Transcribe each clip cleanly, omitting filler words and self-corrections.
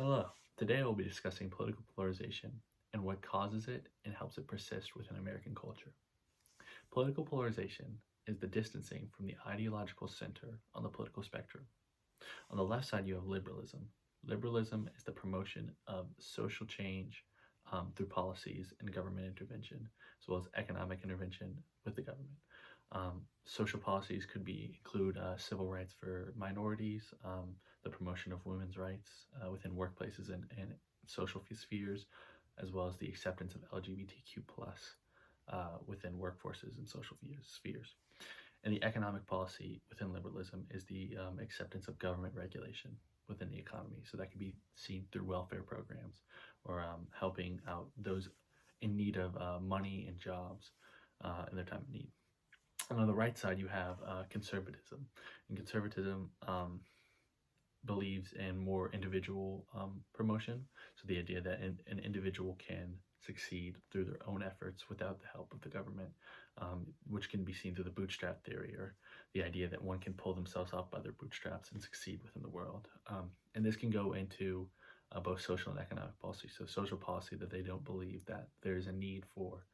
Hello. Today we'll be discussing political polarization and what causes it and helps it persist within American culture. Political polarization is the distancing from the ideological center on the political spectrum. On the left side, you have liberalism. Liberalism is the promotion of social change through policies and government intervention, as well as economic intervention with the government. Social policies could include civil rights for minorities, the promotion of women's rights within workplaces and social spheres, as well as the acceptance of LGBTQ plus within workforces and social spheres. And the economic policy within liberalism is the acceptance of government regulation within the economy. So that can be seen through welfare programs or helping out those in need of money and jobs in their time of need. And on the right side, you have conservatism. And conservatism believes in more individual promotion. So the idea that an individual can succeed through their own efforts without the help of the government, which can be seen through the bootstrap theory, or the idea that one can pull themselves up by their bootstraps and succeed within the world. And this can go into both social and economic policy. So social policy, that they don't believe that there's a need for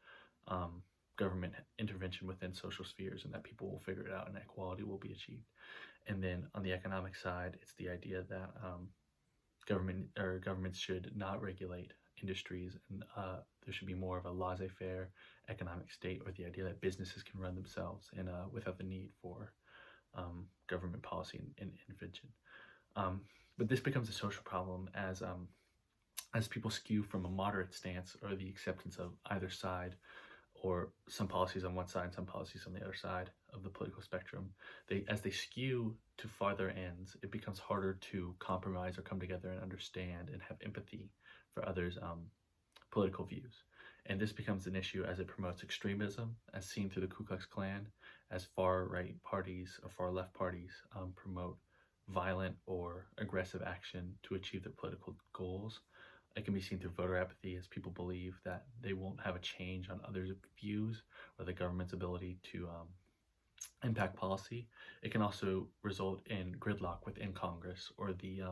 government intervention within social spheres and that people will figure it out and equality will be achieved. And then on the economic side, it's the idea that governments should not regulate industries, and there should be more of a laissez-faire economic state, or the idea that businesses can run themselves and without the need for government policy and intervention. But this becomes a social problem as people skew from a moderate stance or the acceptance of either side, or some policies on one side and some policies on the other side of the political spectrum. As they skew to farther ends, it becomes harder to compromise or come together and understand and have empathy for others' political views. And this becomes an issue as it promotes extremism, as seen through the Ku Klux Klan, as far-right parties or far-left parties promote violent or aggressive action to achieve their political goals. It can be seen through voter apathy, as people believe that they won't have a change on others' views or the government's ability to impact policy. It can also result in gridlock within Congress, or the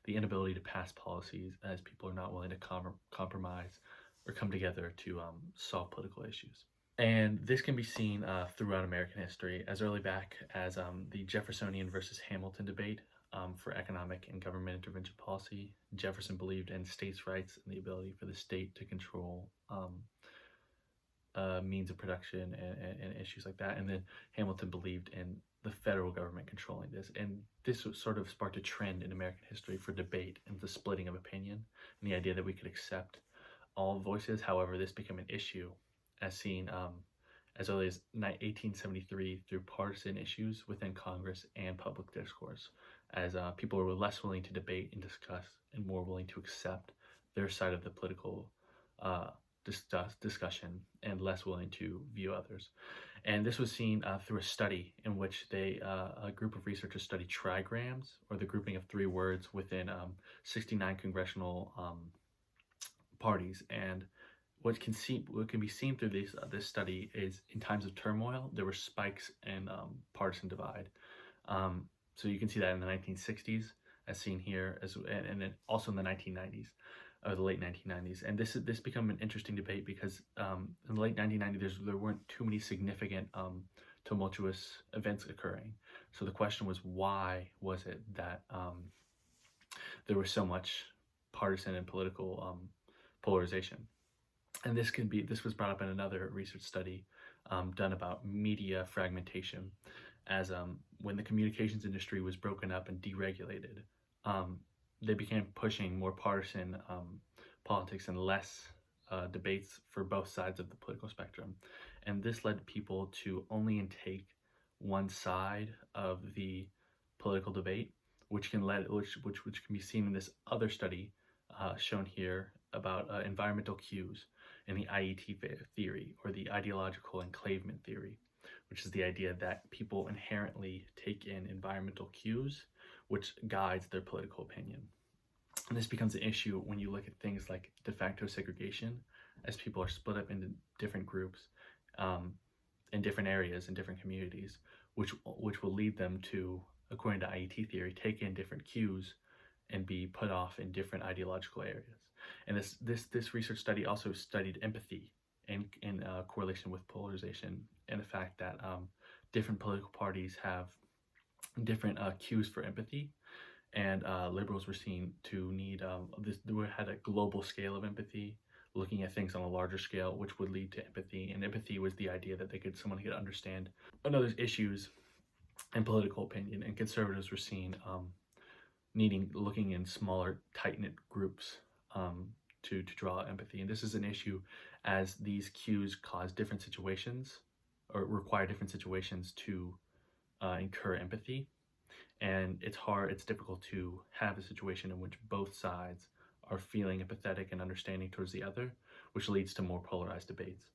inability to pass policies, as people are not willing to compromise or come together to solve political issues. And this can be seen throughout American history, as early back as the Jeffersonian versus Hamilton debate for economic and government intervention policy. Jefferson believed in states' rights and the ability for the state to control means of production and issues like that. And then Hamilton believed in the federal government controlling this. And this sort of sparked a trend in American history for debate and the splitting of opinion, and the idea that we could accept all voices. However, this became an issue as seen as early as 1873 through partisan issues within Congress and public discourse, as people were less willing to debate and discuss and more willing to accept their side of the political discussion and less willing to view others. And this was seen through a study in which a group of researchers studied trigrams, or the grouping of three words within 69 congressional parties. And what can be seen through this study is, in times of turmoil, there were spikes in partisan divide. So you can see that in the 1960s, as seen here, and then also in the 1990s, or the late 1990s. And this become an interesting debate because in the late 1990s, there weren't too many significant tumultuous events occurring. So the question was, why was it that there was so much partisan and political polarization? And this was brought up in another research study done about media fragmentation, as when the communications industry was broken up and deregulated, they began pushing more partisan politics and less debates for both sides of the political spectrum. And this led people to only intake one side of the political debate, which can be seen in this other study shown here about environmental cues and the IET theory, or the ideological enclavement theory, which is the idea that people inherently take in environmental cues, which guides their political opinion. And this becomes an issue when you look at things like de facto segregation, as people are split up into different groups in different areas, in different communities, which will lead them to, according to IET theory, take in different cues and be put off in different ideological areas. And this research study also studied empathy in correlation with polarization, and the fact that different political parties have different cues for empathy, and liberals were seen to need this. We had a global scale of empathy, looking at things on a larger scale, which would lead to empathy. And empathy was the idea that someone could understand another's issues and political opinion. And conservatives were seen looking in smaller, tight knit groups to draw empathy. And this is an issue, as these cues cause different situations or require different situations to incur empathy. And it's difficult to have a situation in which both sides are feeling empathetic and understanding towards the other, which leads to more polarized debates.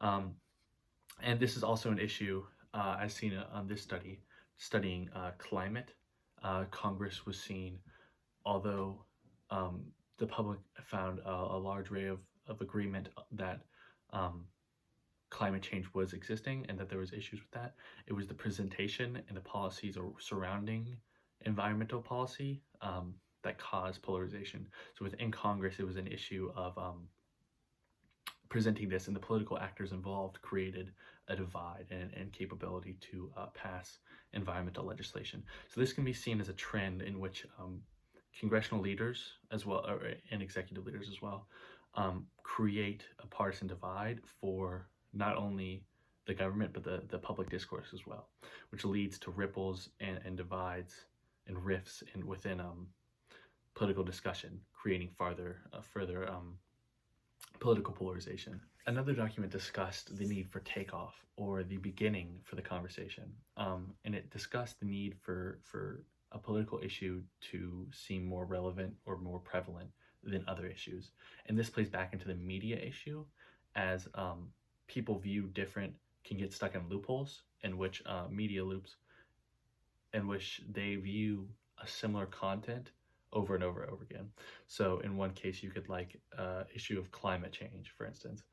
And this is also an issue, as seen on this studying climate. Congress was seen, although the public found a large array of agreement that climate change was existing and that there was issues with that. It was the presentation and the policies surrounding environmental policy that caused polarization. So within Congress, it was an issue of presenting this, and the political actors involved created a divide and capability to pass environmental legislation. So this can be seen as a trend in which congressional leaders as well, and executive leaders as well, create a partisan divide for not only the government but the public discourse as well, which leads to ripples and divides and rifts within political discussion, creating further political polarization. Another document discussed the need for takeoff, or the beginning for the conversation, and it discussed the need for a political issue to seem more relevant or more prevalent than other issues. And this plays back into the media issue, as people can get stuck in loopholes in which media loops in which they view a similar content over and over and over again. So in one case, you could like issue of climate change, for instance,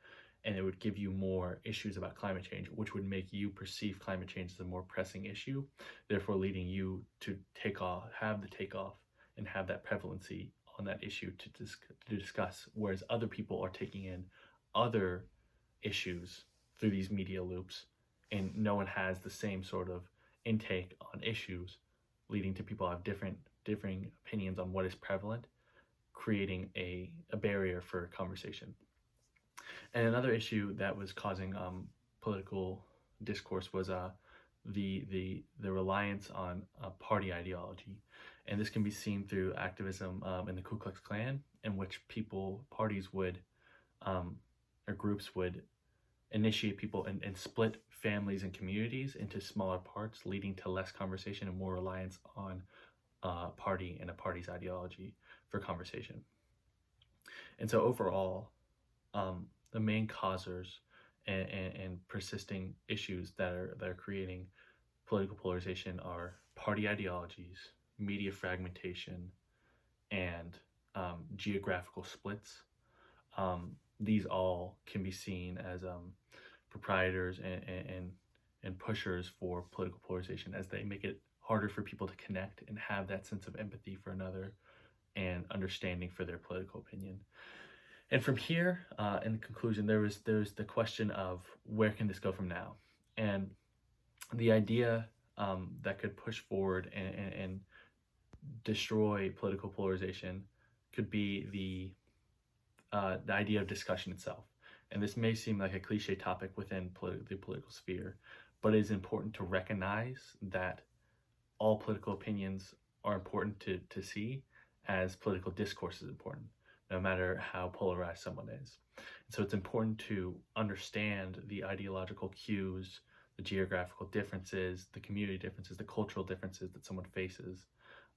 and it would give you more issues about climate change, which would make you perceive climate change as a more pressing issue, therefore leading you to have the takeoff and have that prevalency on that issue to discuss, whereas other people are taking in other issues through these media loops, and no one has the same sort of intake on issues, leading to people have differing opinions on what is prevalent, creating a barrier for conversation. And another issue that was causing political discourse was the reliance on party ideology. And this can be seen through activism in the Ku Klux Klan, in which parties would, or groups would initiate people and split families and communities into smaller parts, leading to less conversation and more reliance on party and a party's ideology for conversation. And so overall, the main causers and persisting issues that are creating political polarization are party ideologies, media fragmentation, and geographical splits. These all can be seen as proprietors and pushers for political polarization, as they make it harder for people to connect and have that sense of empathy for another and understanding for their political opinion. And from here, in conclusion, there's the question of where can this go from now? And the idea that could push forward and destroy political polarization could be the idea of discussion itself. And this may seem like a cliche topic within the political sphere, but it is important to recognize that all political opinions are important to see, as political discourse is important, no matter how polarized someone is. And so it's important to understand the ideological cues, the geographical differences, the community differences, the cultural differences that someone faces,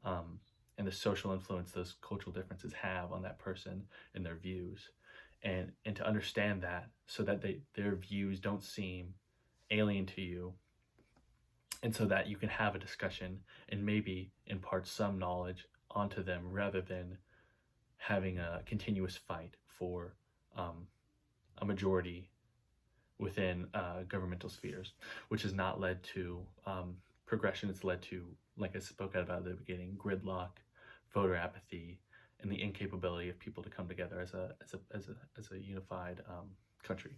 and the social influence those cultural differences have on that person and their views. And to understand that, so that their views don't seem alien to you, and so that you can have a discussion and maybe impart some knowledge onto them, rather than having a continuous fight for a majority within governmental spheres, which has not led to progression. It's led to, like I spoke about at the beginning, gridlock, voter apathy, and the incapability of people to come together as a unified country.